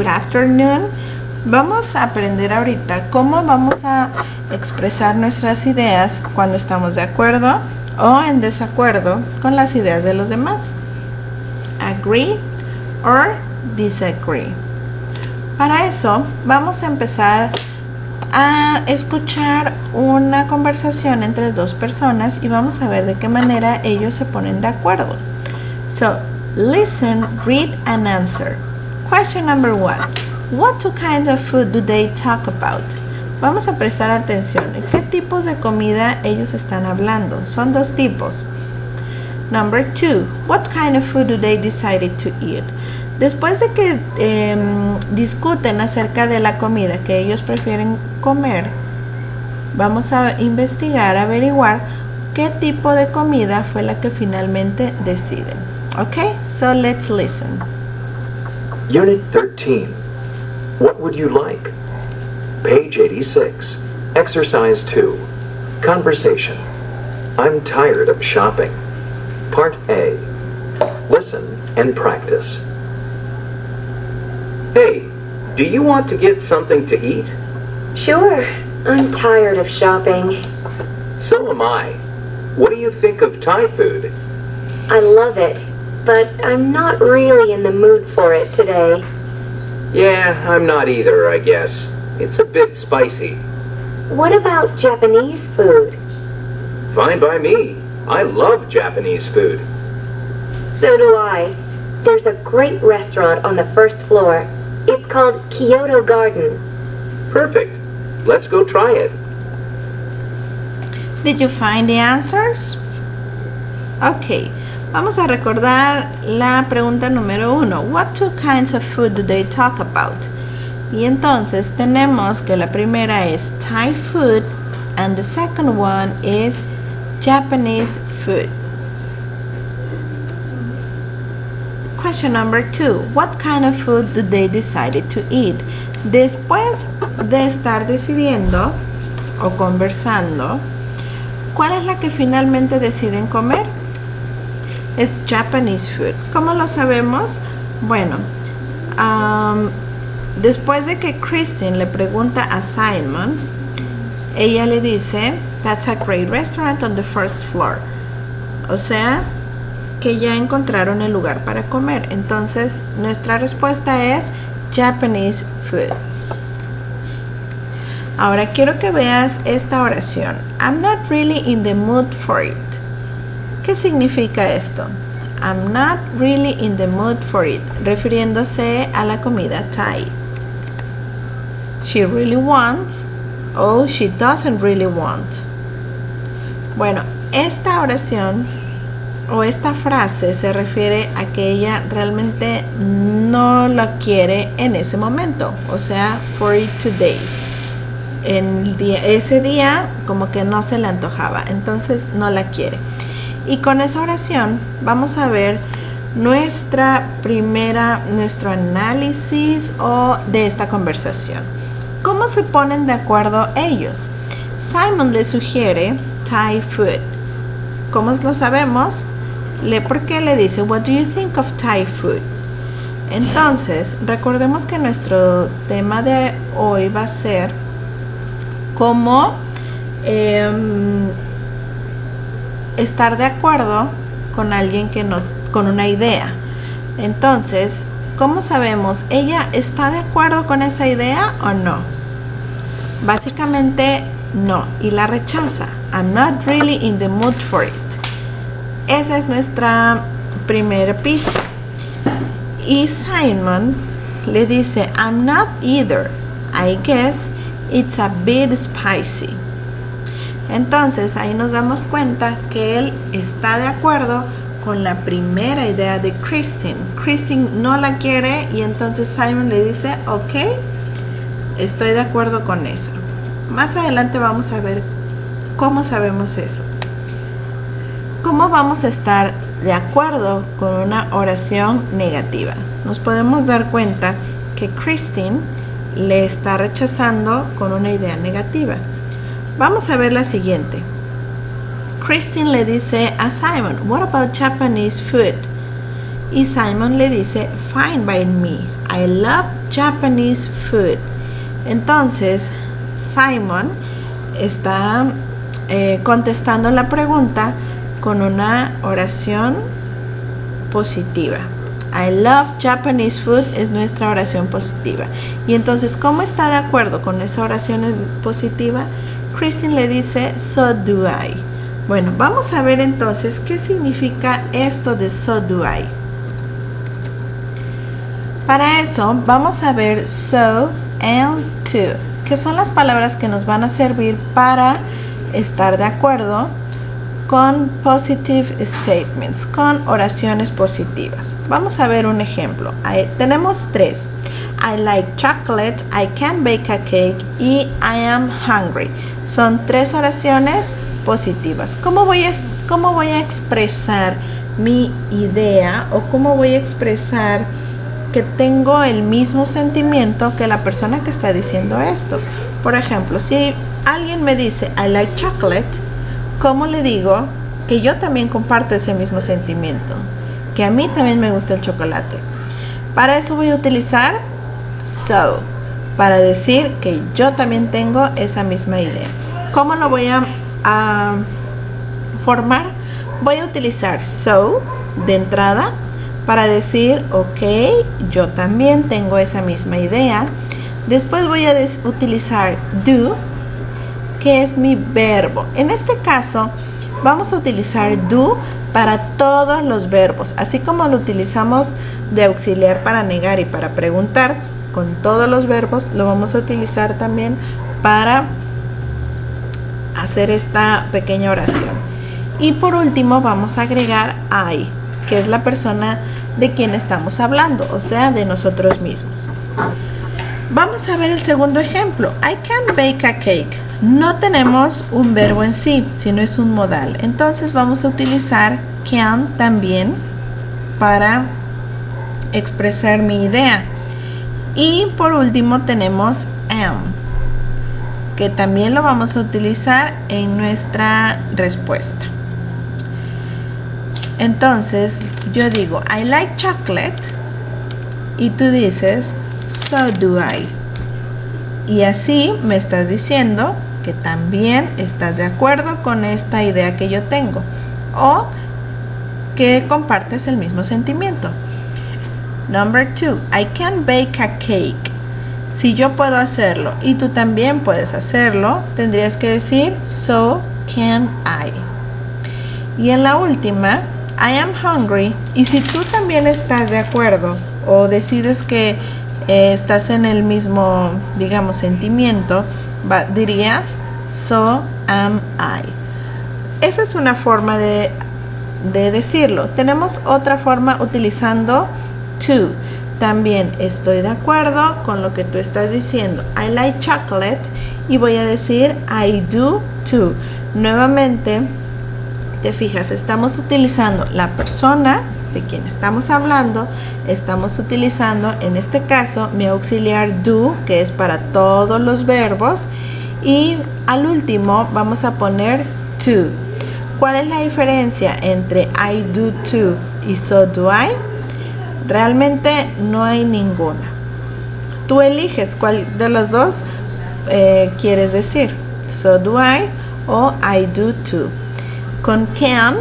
good afternoon. Vamos a aprender ahorita cómo vamos a expresar nuestras ideas cuando estamos de acuerdo o en desacuerdo con las ideas de los demás. Agree or disagree. Para eso vamos a empezar a escuchar una conversación entre dos personas y vamos a ver de qué manera ellos se ponen de acuerdo. So, listen, read and answer. Question number 1. What two kinds of food do they talk about? Vamos a prestar atención. ¿Qué tipos de comida ellos están hablando? Son dos tipos. Number 2. What kind of food do they decide to eat? Después de que discuten acerca de la comida que ellos prefieren comer, vamos a investigar, averiguar qué tipo de comida fue la que finalmente deciden. Okay, so let's listen. Unit 13. What would you like? Page 86. Exercise 2. Conversation. I'm tired of shopping. Part A. Listen and practice. Hey, do you want to get something to eat? Sure, I'm tired of shopping. So am I. What do you think of Thai food? I love it, but I'm not really in the mood for it today. Yeah, I'm not either, I guess. It's a bit spicy. What about Japanese food? Fine by me. I love Japanese food. So do I. There's a great restaurant on the first floor. It's called Kyoto Garden. Perfect. Let's go try it. Did you find the answers? Ok, vamos a recordar la pregunta número 1. What two kinds of food do they talk about? Y entonces tenemos que la primera es Thai food and the second one is Japanese food. Question number 2. What kind of food do they decide to eat? Después de estar decidiendo o conversando, ¿cuál es la que finalmente deciden comer? Es Japanese food. ¿Cómo lo sabemos? Bueno, después de que Christine le pregunta a Simon, ella le dice, "That's a great restaurant on the first floor." O sea, que ya encontraron el lugar para comer. Entonces, nuestra respuesta es Japanese food. Ahora quiero que veas esta oración. I'm not really in the mood for it. ¿Qué significa esto? I'm not really in the mood for it, refiriéndose a la comida Thai. She really wants o she doesn't really want. Bueno, esta oración o esta frase se refiere a que ella realmente no la quiere en ese momento, o sea, for it today. Ese día como que no se le antojaba, entonces no la quiere. Y con esa oración vamos a ver nuestro análisis de esta conversación. ¿Cómo se ponen de acuerdo ellos? Simon le sugiere Thai food. ¿Cómo lo sabemos? ¿Por qué le dice, what do you think of Thai food? Entonces, recordemos que nuestro tema de hoy va a ser cómo estar de acuerdo con alguien con una idea. Entonces, ¿cómo sabemos? ¿Ella está de acuerdo con esa idea o no? Básicamente, no, y la rechaza. I'm not really in the mood for it. Esa es nuestra primera pista. Y Simon le dice, I'm not either. I guess it's a bit spicy. Entonces ahí nos damos cuenta que él está de acuerdo con la primera idea de Christine. Christine no la quiere y entonces Simon le dice, ok, estoy de acuerdo con eso. Más adelante vamos a ver cómo sabemos eso. ¿Cómo vamos a estar de acuerdo con una oración negativa? Nos podemos dar cuenta que Christine le está rechazando con una idea negativa. Vamos a ver la siguiente. Christine le dice a Simon, what about Japanese food? y Simon le dice fine by me, I love Japanese food. Entonces Simon está contestando la pregunta con una oración positiva. I love Japanese food es nuestra oración positiva. Y entonces, ¿cómo está de acuerdo con esa oración positiva? Christine le dice, so do I. Bueno, vamos a ver entonces qué significa esto de so do I. Para eso, vamos a ver so and to, que son las palabras que nos van a servir para estar de acuerdo con positive statements, con oraciones positivas. Vamos a ver un ejemplo. Tenemos 3. I like chocolate, I can bake a cake y I am hungry. Son 3 oraciones positivas. ¿Cómo voy a expresar mi idea o cómo voy a expresar que tengo el mismo sentimiento que la persona que está diciendo esto? Por ejemplo, si alguien me dice I like chocolate, ¿cómo le digo que yo también comparto ese mismo sentimiento? Que a mí también me gusta el chocolate. Para eso voy a utilizar so, para decir que yo también tengo esa misma idea. ¿Cómo lo voy a formar? Voy a utilizar so de entrada para decir, ok, yo también tengo esa misma idea. Después voy a utilizar do, que es mi verbo. En este caso, vamos a utilizar do para todos los verbos, así como lo utilizamos de auxiliar para negar y para preguntar. Con todos los verbos lo vamos a utilizar también para hacer esta pequeña oración. Y por último vamos a agregar I, que es la persona de quien estamos hablando, o sea, de nosotros mismos. Vamos a ver el segundo ejemplo. I can bake a cake. No tenemos un verbo en sí, sino es un modal. Entonces vamos a utilizar can también para expresar mi idea. Y por último tenemos am, que también lo vamos a utilizar en nuestra respuesta. Entonces yo digo I like chocolate y tú dices so do I. Y así me estás diciendo que también estás de acuerdo con esta idea que yo tengo o que compartes el mismo sentimiento. Number 2, I can bake a cake. Si yo puedo hacerlo y tú también puedes hacerlo, tendrías que decir so can I. Y en la última, I am hungry. Y si tú también estás de acuerdo o decides que estás en el mismo, digamos, sentimiento, dirías so am I. Esa es una forma de decirlo. Tenemos otra forma utilizando to. También estoy de acuerdo con lo que tú estás diciendo. I like chocolate y voy a decir I do too. Nuevamente, te fijas, estamos utilizando la persona de quien estamos hablando, estamos utilizando en este caso mi auxiliar do, que es para todos los verbos, y al último vamos a poner to. ¿Cuál es la diferencia entre I do too y so do I? Realmente no hay ninguna. Tú eliges cuál de los dos quieres decir, so do I o I do too. Con can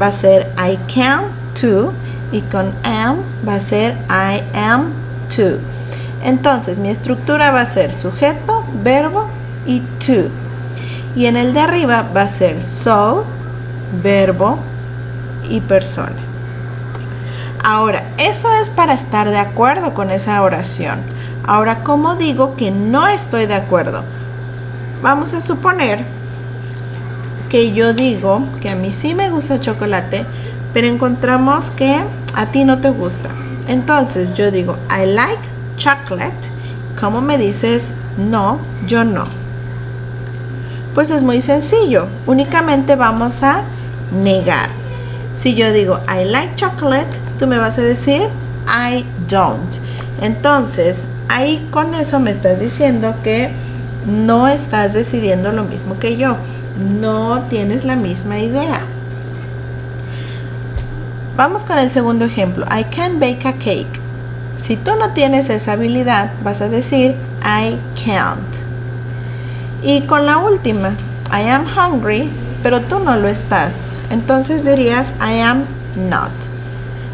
va a ser I can too y con am va a ser I am too. Entonces mi estructura va a ser sujeto, verbo y to. Y en el de arriba va a ser so, verbo y persona. Ahora, eso es para estar de acuerdo con esa oración. Ahora, ¿cómo digo que no estoy de acuerdo? Vamos a suponer que yo digo que a mí sí me gusta el chocolate, pero encontramos que a ti no te gusta. Entonces yo digo, I like chocolate. ¿Cómo me dices no, yo no? Pues es muy sencillo. Únicamente vamos a negar. Si yo digo I like chocolate, tú me vas a decir I don't. Entonces, ahí con eso me estás diciendo que no estás decidiendo lo mismo que yo. No tienes la misma idea. Vamos con el segundo ejemplo. I can bake a cake. Si tú no tienes esa habilidad, vas a decir I can't. Y con la última, I am hungry, pero tú no lo estás. Entonces dirías I am not.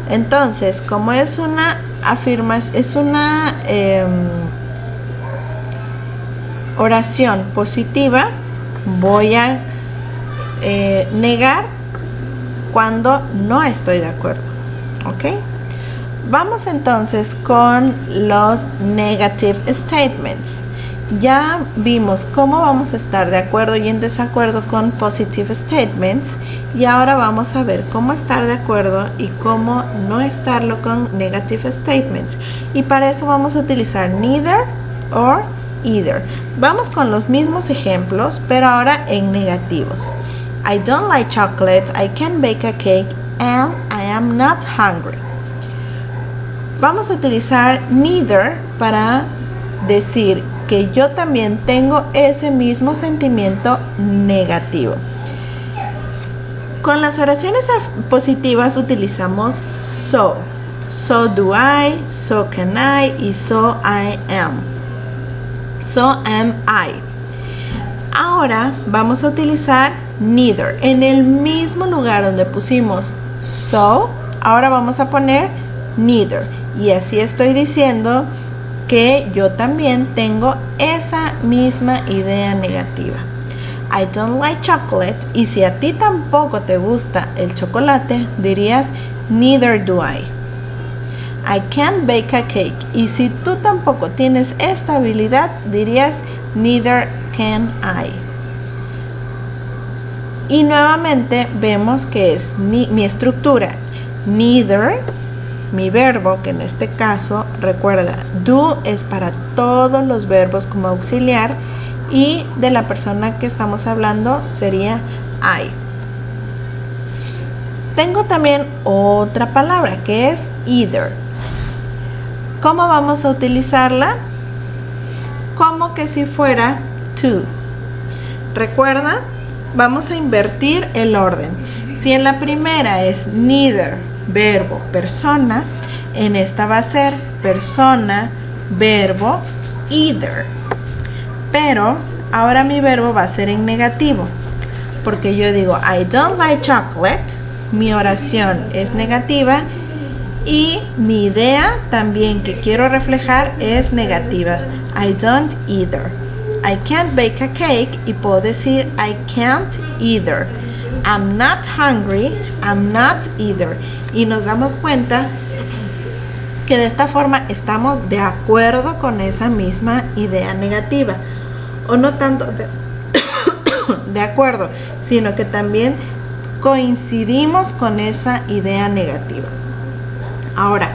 Entonces, como es una afirmación, es una oración positiva, voy a negar cuando no estoy de acuerdo. ¿Ok? Vamos entonces con los negative statements. Ya vimos cómo vamos a estar de acuerdo y en desacuerdo con positive statements, y ahora vamos a ver cómo estar de acuerdo y cómo no estarlo con negative statements. Y para eso vamos a utilizar neither or either. Vamos con los mismos ejemplos, pero ahora en negativos. I don't like chocolate, I can bake a cake, and I am not hungry. Vamos a utilizar neither para decir que yo también tengo ese mismo sentimiento negativo. Con las oraciones positivas utilizamos so. So do I, so can I y so I am. So am I. Ahora vamos a utilizar neither. En el mismo lugar donde pusimos so, ahora vamos a poner neither. Y así estoy diciendo que yo también tengo esa misma idea negativa. I don't like chocolate. Y si a ti tampoco te gusta el chocolate, dirías neither do I. I can't bake a cake. Y si tú tampoco tienes esta habilidad, dirías neither can I. Y nuevamente vemos que es mi estructura. Neither, mi verbo, que en este caso, recuerda, do es para todos los verbos como auxiliar, y de la persona que estamos hablando sería I. Tengo también otra palabra que es either. ¿Cómo vamos a utilizarla? Como que si fuera to. Recuerda, vamos a invertir el orden. Si en la primera es neither, verbo, persona, en esta va a ser persona, verbo, either. Pero ahora mi verbo va a ser en negativo, porque yo digo I don't like chocolate, mi oración es negativa y mi idea también que quiero reflejar es negativa. I don't either. I can't bake a cake y puedo decir I can't either. I'm not hungry, I'm not either. Y nos damos cuenta que de esta forma estamos de acuerdo con esa misma idea negativa. O no tanto de acuerdo, sino que también coincidimos con esa idea negativa. Ahora,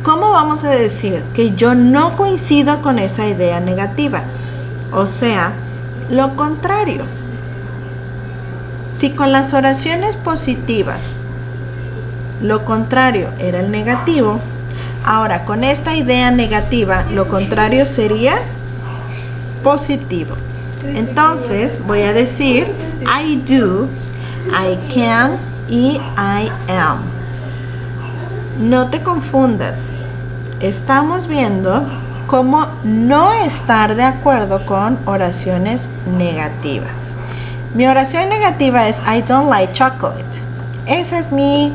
¿cómo vamos a decir que yo no coincido con esa idea negativa? O sea, lo contrario. Si con las oraciones positivas lo contrario era el negativo, ahora con esta idea negativa lo contrario sería positivo. Entonces voy a decir I do, I can y I am. No te confundas. Estamos viendo cómo no estar de acuerdo con oraciones negativas. Mi oración negativa es I don't like chocolate. Esa es mi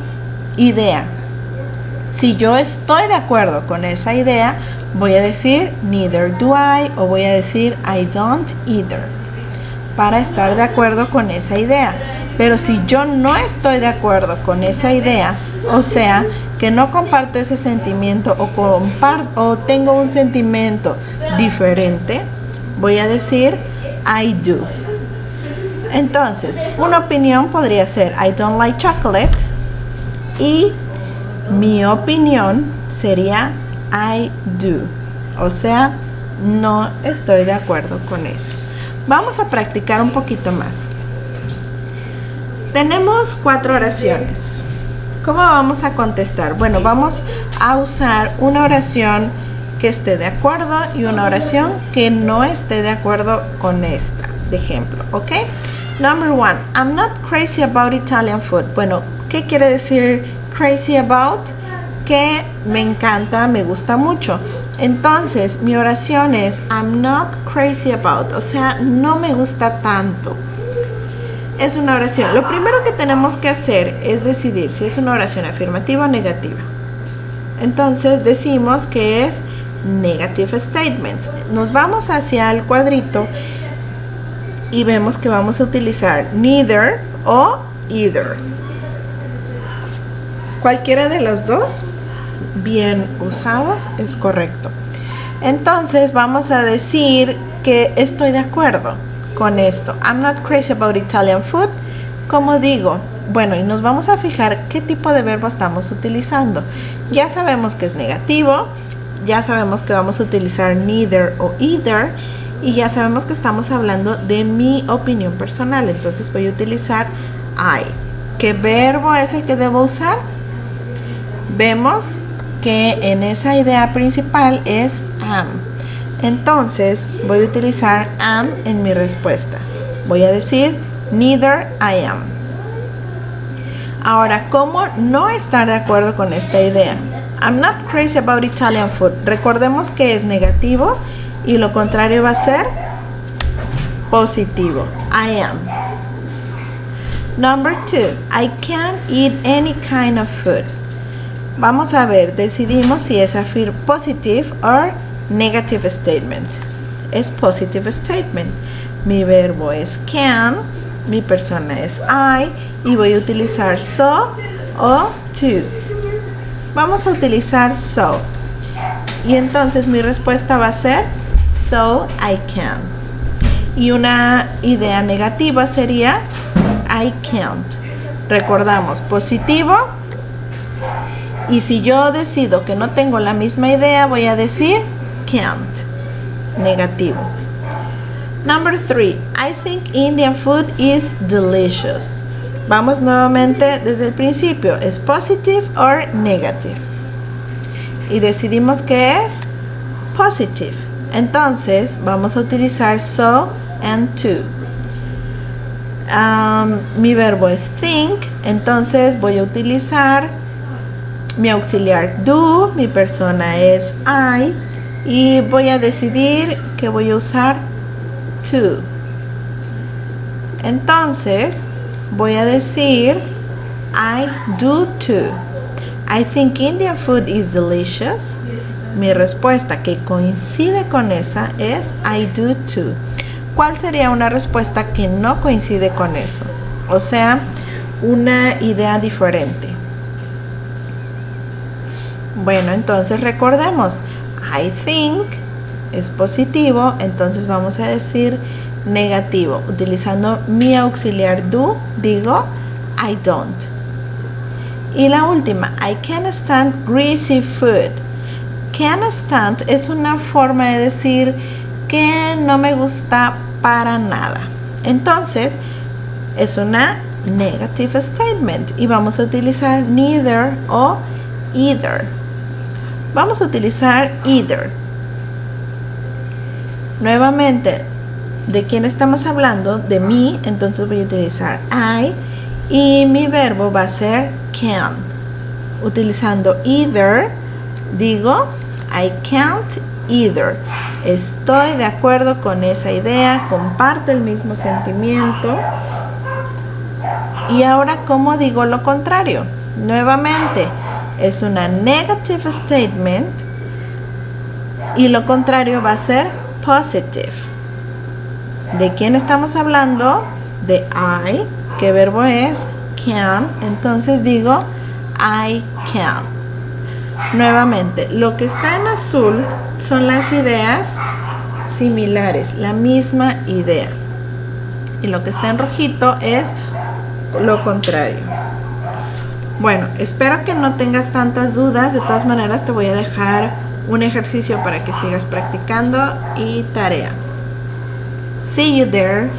idea. Si yo estoy de acuerdo con esa idea, voy a decir neither do I o voy a decir I don't either para estar de acuerdo con esa idea. Pero si yo no estoy de acuerdo con esa idea, o sea, que no comparto ese sentimiento o tengo un sentimiento diferente, voy a decir I do. Entonces, una opinión podría ser I don't like chocolate y mi opinión sería I do. O sea, no estoy de acuerdo con eso. Vamos a practicar un poquito más. Tenemos 4 oraciones. ¿Cómo vamos a contestar? Bueno, vamos a usar una oración que esté de acuerdo y una oración que no esté de acuerdo con esta, de ejemplo, ¿ok? Number 1, I'm not crazy about Italian food. Bueno, ¿qué quiere decir crazy about, que me encanta, me gusta mucho. Entonces, mi oración es I'm not crazy about, o sea, no me gusta tanto. Es una oración. Lo primero que tenemos que hacer es decidir si es una oración afirmativa o negativa. Entonces, decimos que es negative statement. Nos vamos hacia el cuadrito y vemos que vamos a utilizar neither o either. Cualquiera de los dos, bien usados, es correcto. Entonces vamos a decir que estoy de acuerdo con esto. I'm not crazy about Italian food. ¿Cómo digo? Bueno, y nos vamos a fijar qué tipo de verbo estamos utilizando. Ya sabemos que es negativo, ya sabemos que vamos a utilizar neither o either, y ya sabemos que estamos hablando de mi opinión personal. Entonces voy a utilizar I. ¿Qué verbo es el que debo usar? Vemos que en esa idea principal es am. Entonces voy a utilizar am en mi respuesta. Voy a decir neither I am. Ahora, ¿cómo no estar de acuerdo con esta idea? I'm not crazy about Italian food. Recordemos que es negativo y lo contrario va a ser positivo. I am. Number 2, I can't eat any kind of food. Vamos a ver, decidimos si es positive or negative statement. Es positive statement. Mi verbo es can, mi persona es I, y voy a utilizar so o to. Vamos a utilizar so. Y entonces mi respuesta va a ser so I can. Y una idea negativa sería I can't. Recordamos, positivo. Y si yo decido que no tengo la misma idea, voy a decir can't. Negativo. Number 3. I think Indian food is delicious. Vamos nuevamente desde el principio. ¿Es positive or negative? Y decidimos que es positive. Entonces vamos a utilizar so and to. Mi verbo es think. Entonces voy a utilizar mi auxiliar do. Mi persona es I. Y voy a decidir que voy a usar to. Entonces voy a decir I do too. I think Indian food is delicious. Mi respuesta que coincide con esa es I do too. ¿Cuál sería una respuesta que no coincide con eso? O sea, una idea diferente. Bueno, entonces recordemos, I think es positivo, entonces vamos a decir negativo. Utilizando mi auxiliar do, digo I don't. Y la última, I can't stand greasy food. Can't stand es una forma de decir que no me gusta para nada. Entonces, es una negative statement y vamos a utilizar neither o either. Vamos a utilizar either. Nuevamente, ¿de quién estamos hablando? De mí, entonces voy a utilizar I y mi verbo va a ser can. Utilizando either, digo I can't either. Estoy de acuerdo con esa idea, comparto el mismo sentimiento. Y ahora, ¿cómo digo lo contrario? Nuevamente, es una negative statement y lo contrario va a ser positive. ¿De quién estamos hablando? De I. ¿Qué verbo es? Can. Entonces digo I can. Nuevamente, lo que está en azul son las ideas similares, la misma idea. Y lo que está en rojito es lo contrario. Bueno, espero que no tengas tantas dudas. De todas maneras, te voy a dejar un ejercicio para que sigas practicando y tarea. See you there.